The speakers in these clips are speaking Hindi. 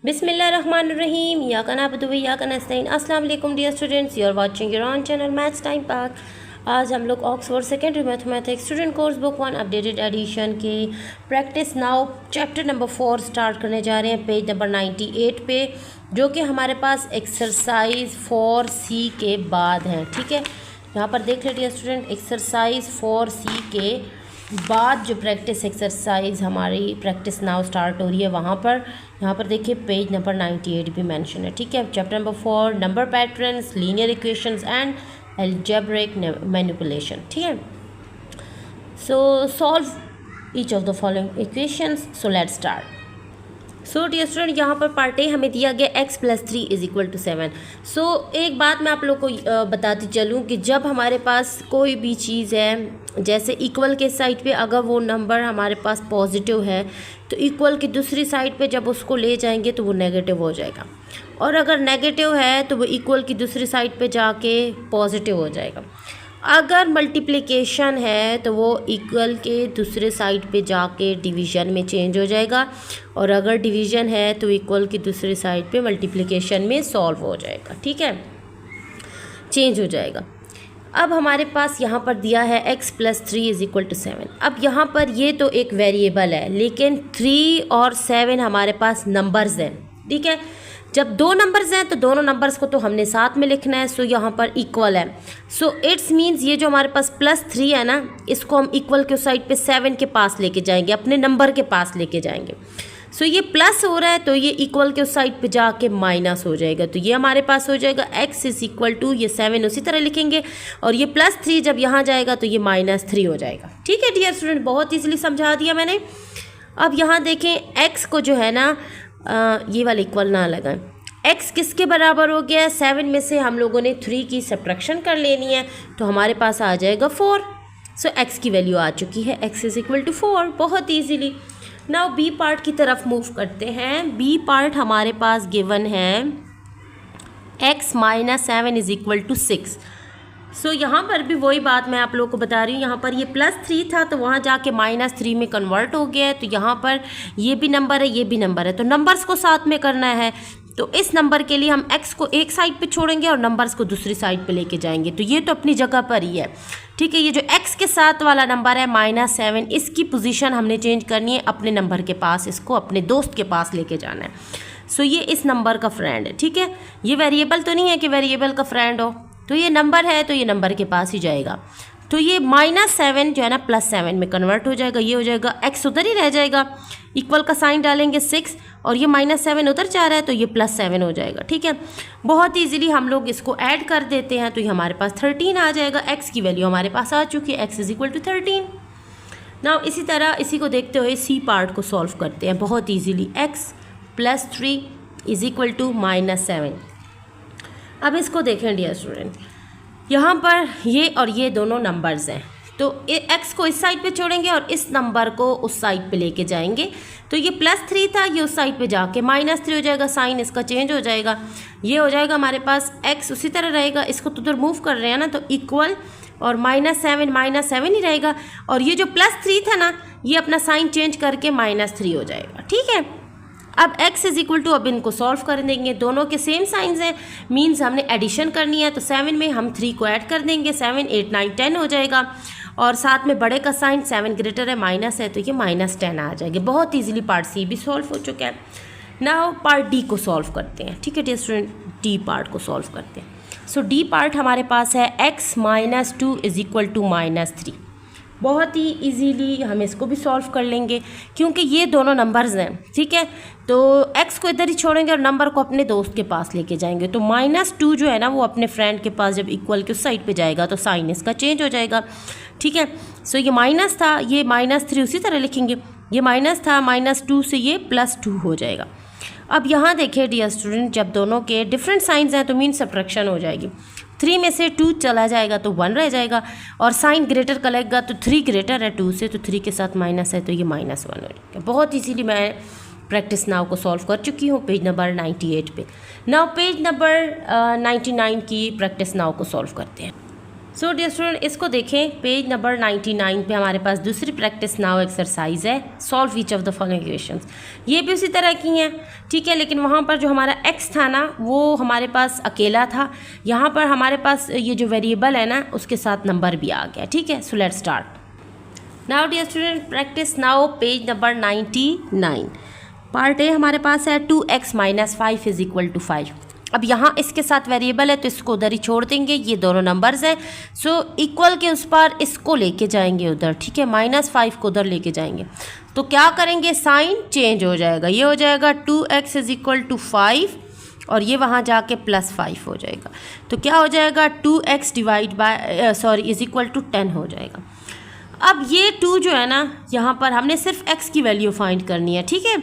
बिस्मिल्लाहिर्रहमानिर्रहीम या का नाबुदु व इय्याका नस्तईन। अस्सलाम वालेकुम dear students, you are watching your own channel maths time pass. आज हम लोग Oxford secondary mathematics student course book 1 updated edition की practice now chapter number 4 start करने जा रहे हैं पेज नंबर 98 पे, जो कि हमारे पास एक्सरसाइज 4C के बाद हैं। ठीक है, यहाँ पर देख लीजिए डियर स्टूडेंट, एक्सरसाइज 4C के बाद जो प्रैक्टिस एक्सरसाइज हमारी प्रैक्टिस नाउ स्टार्ट हो रही है वहाँ पर यहाँ पर देखिए पेज नंबर 98 भी मेंशन है। ठीक है, chapter number 4 number patterns, linear equations and algebraic manipulation. ठीक है, so solve each of the following equations. So let's start. So dear student, यहाँ पर पार्ट ए हमें दिया गया x + 3 = 7। सो एक बात मैं आप लोग को बताती चलूँ कि जब हमारे पास कोई भी चीज़ है, जैसे इक्वल के साइड पे अगर वो नंबर हमारे पास पॉजिटिव है तो इक्वल की दूसरी साइड पे जब उसको ले जाएंगे तो वो नेगेटिव हो जाएगा, और अगर नेगेटिव है तो वो इक्वल की दूसरी साइड पे जाके पॉजिटिव हो जाएगा। अगर मल्टीप्लिकेशन है तो वो इक्वल के दूसरे साइड पे जाके डिवीज़न में चेंज हो जाएगा, और अगर डिवीज़न है तो इक्वल की दूसरी साइड पे मल्टीप्लिकेशन में सॉल्व हो जाएगा। ठीक है, चेंज हो जाएगा। अब हमारे पास यहाँ पर दिया है x + 3 = 7। अब यहाँ पर ये तो एक वेरिएबल है, लेकिन 3 और 7 हमारे पास नंबर्स हैं। ठीक है, जब दो नंबर्स हैं तो दोनों नंबर्स को तो हमने साथ में लिखना है। सो यहाँ पर इक्वल है, सो इट्स मीन्स ये जो हमारे पास +3 है ना, इसको हम इक्वल के साइड पे 7 के पास लेके जाएंगे, अपने नंबर के पास लेके जाएंगे। सो ये प्लस हो रहा है तो ये इक्वल के उस साइड पे जाके माइनस हो जाएगा, तो ये हमारे पास हो जाएगा x = ये 7 उसी तरह लिखेंगे, और ये +3 जब यहाँ जाएगा तो ये -3 हो जाएगा। ठीक है डियर स्टूडेंट, बहुत ईजिली समझा दिया मैंने। अब यहाँ देखें x को जो है ना ये वाला इक्वल ना लगाएं, x किसके बराबर हो गया है, 7 में से हम लोगों ने 3 की सब्ट्रैक्शन कर लेनी है तो हमारे पास आ जाएगा 4। सो x की वैल्यू आ चुकी है, x = 4, बहुत ईजीली। नाउ बी पार्ट की तरफ मूव करते हैं। बी पार्ट हमारे पास गिवन है x - 7 = 6। सो यहाँ पर भी वही बात मैं आप लोगों को बता रही हूँ, यहाँ पर ये +3 था तो वहाँ जाके -3 में कन्वर्ट हो गया है, तो यहाँ पर ये भी नंबर है ये भी नंबर है, तो नंबर्स को साथ में करना है। तो इस नंबर के लिए हम x को एक साइड पे छोड़ेंगे और नंबर्स को दूसरी साइड पे लेके जाएंगे, तो ये तो अपनी जगह पर ही है। ठीक है, ये जो x के साथ वाला नंबर है -7, इसकी पोजीशन हमने चेंज करनी है अपने नंबर के पास, इसको अपने दोस्त के पास लेके जाना है। सो ये इस नंबर का फ्रेंड है। ठीक है, ये वेरिएबल तो नहीं है कि वेरिएबल का फ्रेंड हो, तो ये नंबर है तो ये नंबर के पास ही जाएगा। तो ये -7 जो है ना +7 में कन्वर्ट हो जाएगा, ये हो जाएगा x उधर ही रह जाएगा, इक्वल का साइन डालेंगे 6, और ये -7 उधर जा रहा है तो ये +7 हो जाएगा। ठीक है, बहुत इजीली हम लोग इसको ऐड कर देते हैं तो ये हमारे पास 13 आ जाएगा। x की वैल्यू हमारे पास आ चुकी है, x = 13। नाउ इसी तरह इसी को देखते हुए सी पार्ट को सॉल्व करते हैं बहुत ईजीली। x + 3 = -7। अब इसको देखें डियर स्टूडेंट, यहाँ पर ये और ये दोनों नंबर्स हैं, तो x को इस साइड पे छोड़ेंगे और इस नंबर को उस साइड पे लेके जाएंगे, तो ये +3 था, ये उस साइड पे जाके -3 हो जाएगा, साइन इसका चेंज हो जाएगा, ये हो जाएगा हमारे पास x उसी तरह रहेगा, इसको तो उधर मूव कर रहे हैं ना, तो इक्वल और -7 ही रहेगा, और ये जो +3 था ना ये अपना साइन चेंज करके -3 हो जाएगा। ठीक है, अब x = अब इनको सॉल्व कर देंगे, दोनों के सेम साइंस हैं, मींस हमने एडिशन करनी है, तो 7 में हम 3 को ऐड कर देंगे, 7 8 9 10 हो जाएगा, और साथ में बड़े का साइन 7 ग्रेटर है माइनस है तो ये -10 आ जाएगा। बहुत इजीली पार्ट सी भी सॉल्व हो चुका है। नाउ पार्ट डी को सॉल्व करते हैं। ठीक है डियर स्टूडेंट, डी पार्ट को सॉल्व करते हैं। सो डी पार्ट हमारे पास है x - 2 = -3। बहुत ही इजीली हम इसको भी सॉल्व कर लेंगे क्योंकि ये दोनों नंबर्स हैं। ठीक है, तो x को इधर ही छोड़ेंगे और नंबर को अपने दोस्त के पास लेके जाएंगे, तो -2 जो है ना वो अपने फ्रेंड के पास जब इक्वल के उस साइड पे जाएगा तो साइन इसका चेंज हो जाएगा। ठीक है, सो ये माइनस था, ये -3 उसी तरह लिखेंगे, ये माइनस था, -2 से ये +2 हो जाएगा। अब यहाँ देखिए डियर स्टूडेंट, जब दोनों के डिफरेंट साइंस हैं तो मीन सब्ट्रैक्शन हो जाएगी, 3 में से 2 चला जाएगा तो 1 रह जाएगा, और साइन ग्रेटर का लगेगा तो 3 ग्रेटर है 2 से, तो 3 के साथ माइनस है तो ये -1 हो जाएगा। बहुत इजीली मैं प्रैक्टिस नाउ को सॉल्व कर चुकी हूँ पेज नंबर 98 पे। नाउ पेज नंबर 99 की प्रैक्टिस नाउ को सॉल्व करते हैं। सो डियर स्टूडेंट, इसको देखें पेज नंबर 99 पे हमारे पास दूसरी प्रैक्टिस नाउ एक्सरसाइज है, solve each of the following equations. ये भी उसी तरह की हैं, ठीक है, लेकिन वहाँ पर जो हमारा x था ना वो हमारे पास अकेला था, यहाँ पर हमारे पास ये जो वेरिएबल है ना उसके साथ नंबर भी आ गया, ठीक है। So let's start now dear student, practice now page number 99। Part A हमारे पास है 2x - 5 = 5। अब यहाँ इसके साथ वेरिएबल है तो इसको उधर ही छोड़ देंगे, ये दोनों नंबर्स हैं। सो इक्वल के उस पर इसको लेके जाएंगे उधर, ठीक है, -5 को उधर लेके जाएंगे तो क्या करेंगे, साइन चेंज हो जाएगा, ये हो जाएगा 2x = 5 और ये वहाँ जाके +5 हो जाएगा। तो क्या हो जाएगा, 2x = 10 हो जाएगा। अब ये 2 जो है ना यहाँ पर हमने सिर्फ x की वैल्यू फाइंड करनी है, ठीक है।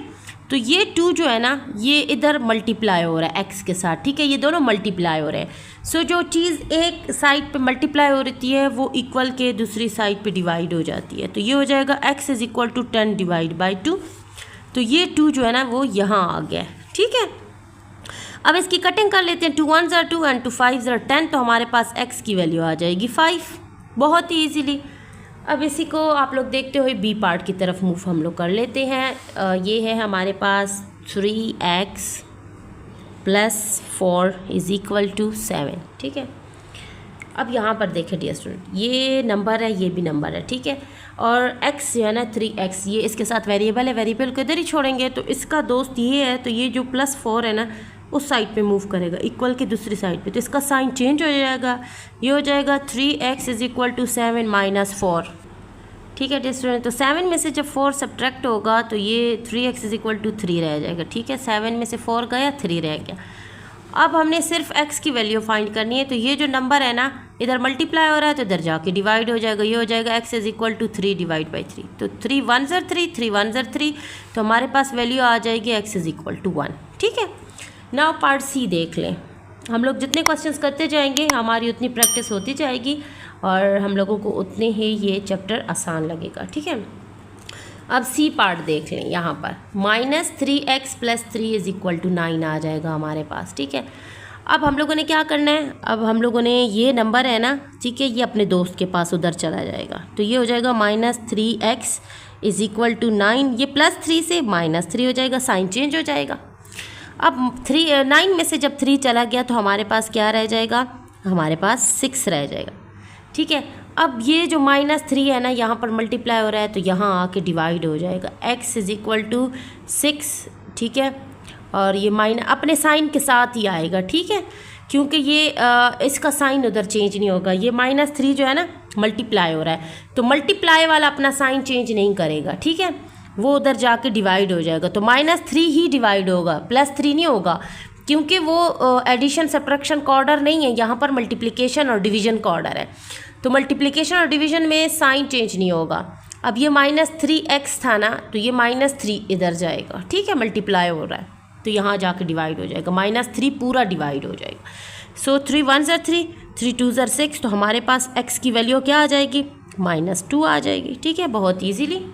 तो ये 2 जो है ना ये इधर मल्टीप्लाई हो रहा है x के साथ, ठीक है, ये दोनों मल्टीप्लाई हो रहे हैं। सो जो चीज़ एक साइड पे मल्टीप्लाई हो रही है वो इक्वल के दूसरी साइड पे डिवाइड हो जाती है। तो ये हो जाएगा x = 10 / 2। तो ये 2 जो है ना वो यहाँ आ गया, ठीक है। अब इसकी कटिंग कर लेते हैं, 2 1 = 2 and 2 5 = 10। तो हमारे पास x की वैल्यू आ जाएगी 5, बहुत ही ईजीली। अब इसी को आप लोग देखते हुए बी पार्ट की तरफ मूव हम लोग कर लेते हैं। ये है हमारे पास 3x + 4 = 7, ठीक है। अब यहाँ पर देखें डियर स्टूडेंट, ये नंबर है, ये भी नंबर है, ठीक है, और x जो है ना 3x, ये इसके साथ वेरिएबल है, वेरिएबल को इधर ही छोड़ेंगे तो इसका दोस्त ये है, तो ये जो +4 है ना उस साइड पे मूव करेगा, इक्वल के दूसरी साइड पे, तो इसका साइन चेंज हो जाएगा, ये हो जाएगा 3x = 7 - 4, ठीक है डियर स्टूडेंट। तो 7 में से जब 4 सब्ट्रैक्ट होगा तो ये 3x = 3 रह जाएगा, ठीक है, 7 में से 4 गया, 3 रह गया। अब हमने सिर्फ x की वैल्यू फाइंड करनी है, तो ये जो नंबर है ना इधर मल्टीप्लाई हो रहा है तो इधर जाके डिवाइड हो जाएगा, ये हो जाएगा x = 3 / 3। तो 3 1 = 3, 3 1 = 3, तो हमारे पास वैल्यू आ जाएगी x = 1, ठीक है। नाउ पार्ट सी देख लें, हम लोग जितने क्वेश्चंस करते जाएंगे हमारी उतनी प्रैक्टिस होती जाएगी और हम लोगों को उतने ही ये चैप्टर आसान लगेगा, ठीक है। अब सी पार्ट देख लें, यहाँ पर -3x + 3 = 9 आ जाएगा हमारे पास, ठीक है। अब हम लोगों ने क्या करना है, अब हम लोगों ने ये नंबर है ना, ठीक है, ये अपने दोस्त के पास उधर चला जाएगा, तो ये हो जाएगा -3x = 9, ये +3 से -3 हो जाएगा, साइन चेंज हो जाएगा। अब 9 में से जब 3 चला गया तो हमारे पास क्या रह जाएगा, हमारे पास 6 रह जाएगा, ठीक है। अब ये जो -3 है ना यहाँ पर मल्टीप्लाई हो रहा है तो यहाँ आके डिवाइड हो जाएगा, x = 6, ठीक है, और ये अपने साइन के साथ ही आएगा, ठीक है, क्योंकि ये इसका साइन उधर चेंज नहीं होगा, ये -3 जो है ना मल्टीप्लाई हो रहा है तो मल्टीप्लाई वाला अपना साइन चेंज नहीं करेगा, ठीक है, वो उधर जाके डिवाइड हो जाएगा। तो -3 ही डिवाइड होगा, +3 नहीं होगा, क्योंकि वो एडिशन सब्ट्रैक्शन का ऑर्डर नहीं है, यहाँ पर मल्टीप्लिकेशन और डिवीजन का ऑर्डर है। तो मल्टीप्लिकेशन और डिवीजन में साइन चेंज नहीं होगा। अब ये -3x था ना तो ये -3 इधर जाएगा, ठीक है, मल्टीप्लाई हो रहा है तो यहाँ जाके डिवाइड हो जाएगा, -3 पूरा डिवाइड हो जाएगा। सो 3 1 = 3, 3 2 = 6, तो हमारे पास x की वैल्यू क्या आ जाएगी, -2 आ जाएगी, ठीक है, बहुत easily.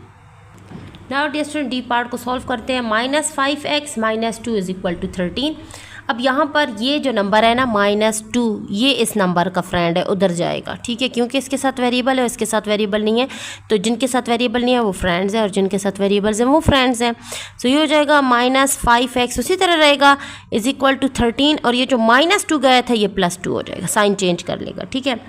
Now dear student, D part को सॉल्व करते हैं। -5x - 2 = 13। अब यहाँ पर ये जो नंबर है ना -2, ये इस नंबर का फ्रेंड है, उधर जाएगा, ठीक है, क्योंकि इसके साथ वेरिएबल है, इसके साथ वेरिएबल नहीं है, तो जिनके साथ वेरिएबल नहीं है वो फ्रेंड्स हैं और जिनके साथ वेरिएबल्स हैं वो फ्रेंड्स हैं। सो ये हो जाएगा -5x उसी तरह रहेगा = 13, और ये जो -2 गया था ये +2 हो जाएगा, साइन चेंज कर लेगा, ठीक है।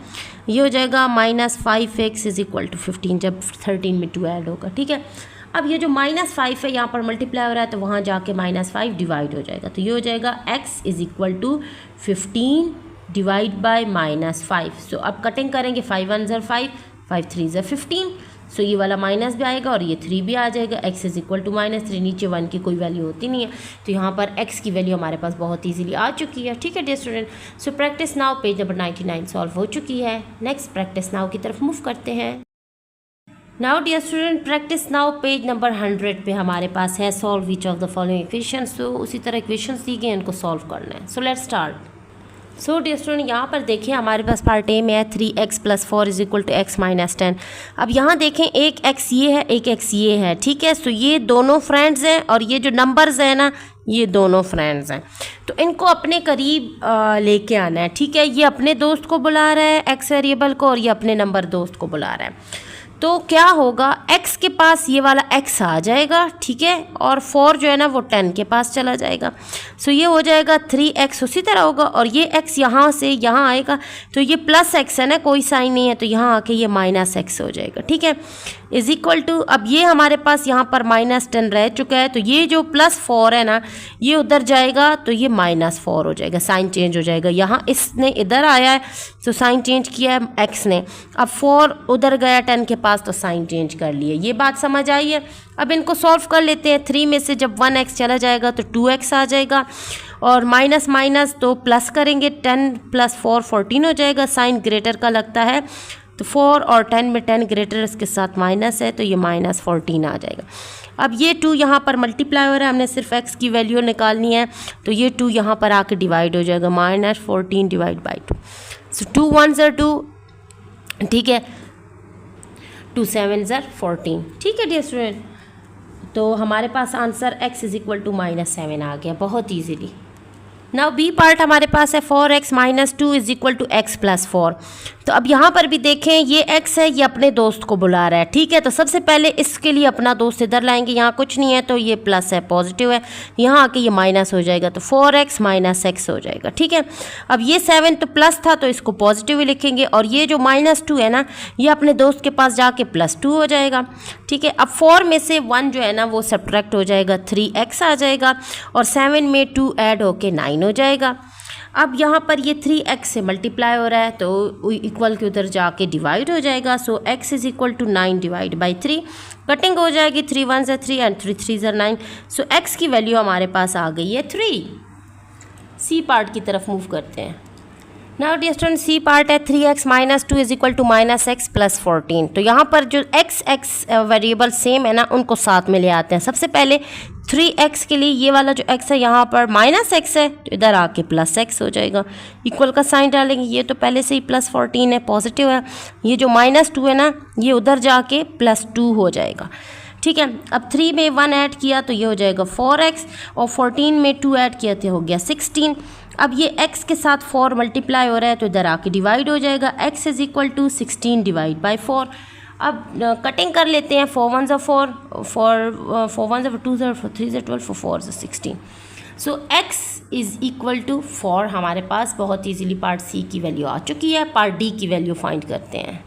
ये हो जाएगा -5x = 15 जब 13 में 2 ऐड होगा, ठीक है। अब ये जो -5 है यहाँ पर मल्टीप्लाई हो रहा है तो वहाँ जाके -5 डिवाइड हो जाएगा, तो ये हो जाएगा x = 15 / -5। सो अब कटिंग करेंगे, 5 1 = 5, 5 3 = 15। सो ये वाला माइनस भी आएगा और ये 3 भी आ जाएगा, x = -3, नीचे 1 की कोई वैल्यू होती नहीं है, तो यहाँ पर x की वैल्यू हमारे पास बहुत ईजिली आ चुकी है, ठीक है dear student. So practice now page number 99 solve हो चुकी है। नेक्स्ट प्रैक्टिस नाउ की तरफ मूव करते हैं। Now dear student, practice now page number 100 पे हमारे पास है solve each of the following equations. तो उसी तरह इक्वेशंस दी गए हैं, उनको सॉल्व करना है। So let's start. So dear student, यहाँ पर देखिए हमारे पास पार्ट ए में है 3x + 4 = x - 10। अब यहाँ देखें एक x ये है, एक x ये है, ठीक है। सो ये दोनों फ्रेंड्स हैं और ये जो नंबर्स हैं ना, ये दोनों फ्रेंड्स हैं। तो इनको अपने करीब लेके आना है, ठीक है। ये अपने दोस्त को बुला रहा है x वेरिएबल को, और ये अपने नंबर दोस्त को बुला रहा है। तो क्या होगा, x के पास ये वाला x आ जाएगा, ठीक है, और 4 जो है ना वो 10 के पास चला जाएगा। सो ये हो जाएगा 3x, उसी तरह होगा, और ये x यहाँ से यहाँ आएगा, तो ये +x है ना, कोई साइन नहीं है, तो यहाँ आके ये -x हो जाएगा, ठीक है, = अब ये हमारे पास यहाँ पर -10 रह चुका है, तो ये जो +4 है ना, ये उधर जाएगा, तो ये -4 हो जाएगा, साइन चेंज हो जाएगा। यहाँ इसने इधर आया है तो साइन चेंज किया है x ने, अब 4 उधर गया 10 के पास, तो साइन चेंज कर लिए। ये बात समझ आई है। अब इनको सॉल्व कर लेते हैं। 3 में से जब 1x चला जाएगा तो 2x आ जाएगा, और माइनस माइनस तो प्लस करेंगे, 10 + 4 14 हो जाएगा। साइन ग्रेटर का लगता है, तो 4 और 10 में 10 ग्रेटर, इसके साथ माइनस है, तो ये -14 आ जाएगा। अब ये 2 यहाँ पर मल्टीप्लाई हो रहा है, हमने सिर्फ x की वैल्यू निकालनी है, तो ये 2 यहाँ पर आके डिवाइड हो जाएगा, -14 / 2। सो 2 1s are 2, ठीक है, 2 7s are 14, ठीक है डियर स्टूडेंट। तो हमारे पास आंसर x = -7 आ गया बहुत ईजीली। नाउ बी पार्ट हमारे पास है 4x - 2 = x + 4। तो अब यहाँ पर भी देखें, ये x है, ये अपने दोस्त को बुला रहा है, ठीक है। तो सबसे पहले इसके लिए अपना दोस्त इधर लाएंगे, यहाँ कुछ नहीं है, तो ये प्लस है, पॉजिटिव है, यहाँ आके ये माइनस हो जाएगा, तो 4x - x हो जाएगा, ठीक है। अब ये 7 तो प्लस था, तो इसको पॉजिटिव ही लिखेंगे, और ये जो -2 है ना, ये अपने दोस्त के पास जाके +2 हो जाएगा, ठीक है। अब 4 में से 1 जो है ना वो सब्ट्रैक्ट हो जाएगा, 3x आ जाएगा, और 7 में 2 ऐड होके 9 हो जाएगा। अब यहाँ पर ये 3x से मल्टीप्लाई हो रहा है, तो इक्वल के उधर जाके डिवाइड हो जाएगा। सो x = 9 / 3, कटिंग हो जाएगी, 3 1s are 3 and 3 3s are 9। So x की वैल्यू हमारे पास आ गई है 3। सी पार्ट की तरफ मूव करते हैं। Now dear student, C part है 3x - 2 = -x + 14। तो यहाँ पर जो x वेरिएबल सेम है ना, उनको साथ में ले आते हैं। सबसे पहले 3x के लिए ये वाला जो x है यहाँ पर -x है, तो इधर आके +x हो जाएगा, इक्वल का साइन डालेंगे। ये तो पहले से ही +14 है, पॉजिटिव है, ये जो -2 है ना, ये उधर जाके +2 हो जाएगा, ठीक है। अब 3 में 1 ऐड किया तो ये हो जाएगा 4x, और 14 में 2 ऐड किया तो हो गया 16। अब ये x के साथ 4 मल्टीप्लाई हो रहा है, तो इधर आके डिवाइड हो जाएगा, x = 16 / 4। अब कटिंग कर लेते हैं, 4 1s are 4, 4 1s are 2, 3s are 12, 4 4s are 16। So x = 4 हमारे पास बहुत ईजीली पार्ट सी की वैल्यू आ चुकी है। पार्ट डी की वैल्यू फाइंड करते हैं।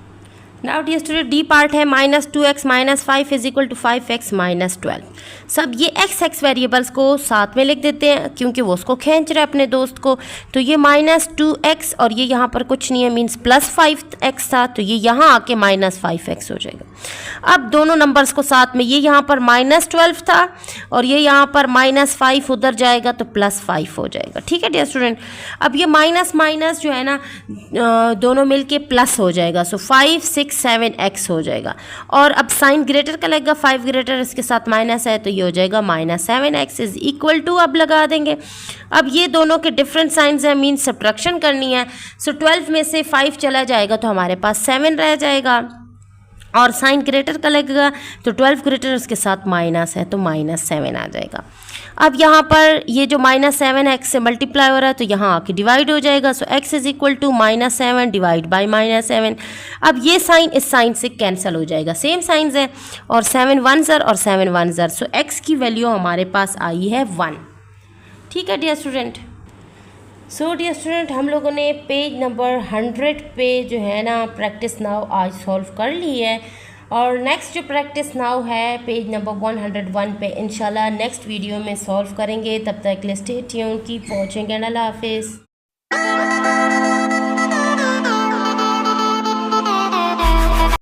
Now dear student, D part है -2x - 5 = 5x - 12। सब ये x वेरिएबल्स को साथ में लिख देते हैं, क्योंकि वो उसको खींच रहा है अपने दोस्त को। तो ये -2x, और ये यहाँ पर कुछ नहीं है, मीन्स +5x था, तो ये यहाँ आके -5x हो जाएगा। अब दोनों नंबर्स को साथ में, ये यहाँ पर -12 था, और ये यहाँ पर -5 उधर जाएगा, तो +5 हो जाएगा, ठीक है डियर स्टूडेंट। अब ये माइनस माइनस जो है ना, दोनों मिलके प्लस हो जाएगा। सो 5 6 7x हो जाएगा, और अब साइन ग्रेटर का लगेगा, 5 ग्रेटर इसके साथ माइनस है, तो ये हो जाएगा -7x = अब लगा देंगे। अब ये दोनों के डिफरेंट साइंस हैं, मीन्स सब्ट्रैक्शन करनी है। सो 12 में से 5 चला जाएगा, तो हमारे पास 7 रह जाएगा, और साइन ग्रेटर का लगेगा, तो 12 ग्रेटर उसके साथ माइनस है, तो -7 आ जाएगा। अब यहाँ पर ये जो -7 x से मल्टीप्लाई हो रहा है, तो यहाँ आके डिवाइड हो जाएगा। सो x = -7 / -7। अब ये साइन इस साइन से कैंसिल हो जाएगा, सेम साइंस है, और 7 1s are और 7 1s are। सो x की वैल्यू हमारे पास आई है 1, ठीक है dear student. So dear student, हम लोगों ने पेज नंबर 100 पे जो है ना प्रैक्टिस नाउ आज सॉल्व कर ली है, और नेक्स्ट जो प्रैक्टिस नाउ है पेज नंबर 101 पे इंशाल्लाह नेक्स्ट वीडियो में सॉल्व करेंगे। तब तक के लिए stay tuned, keep watching and अल्लाह हाफिज़।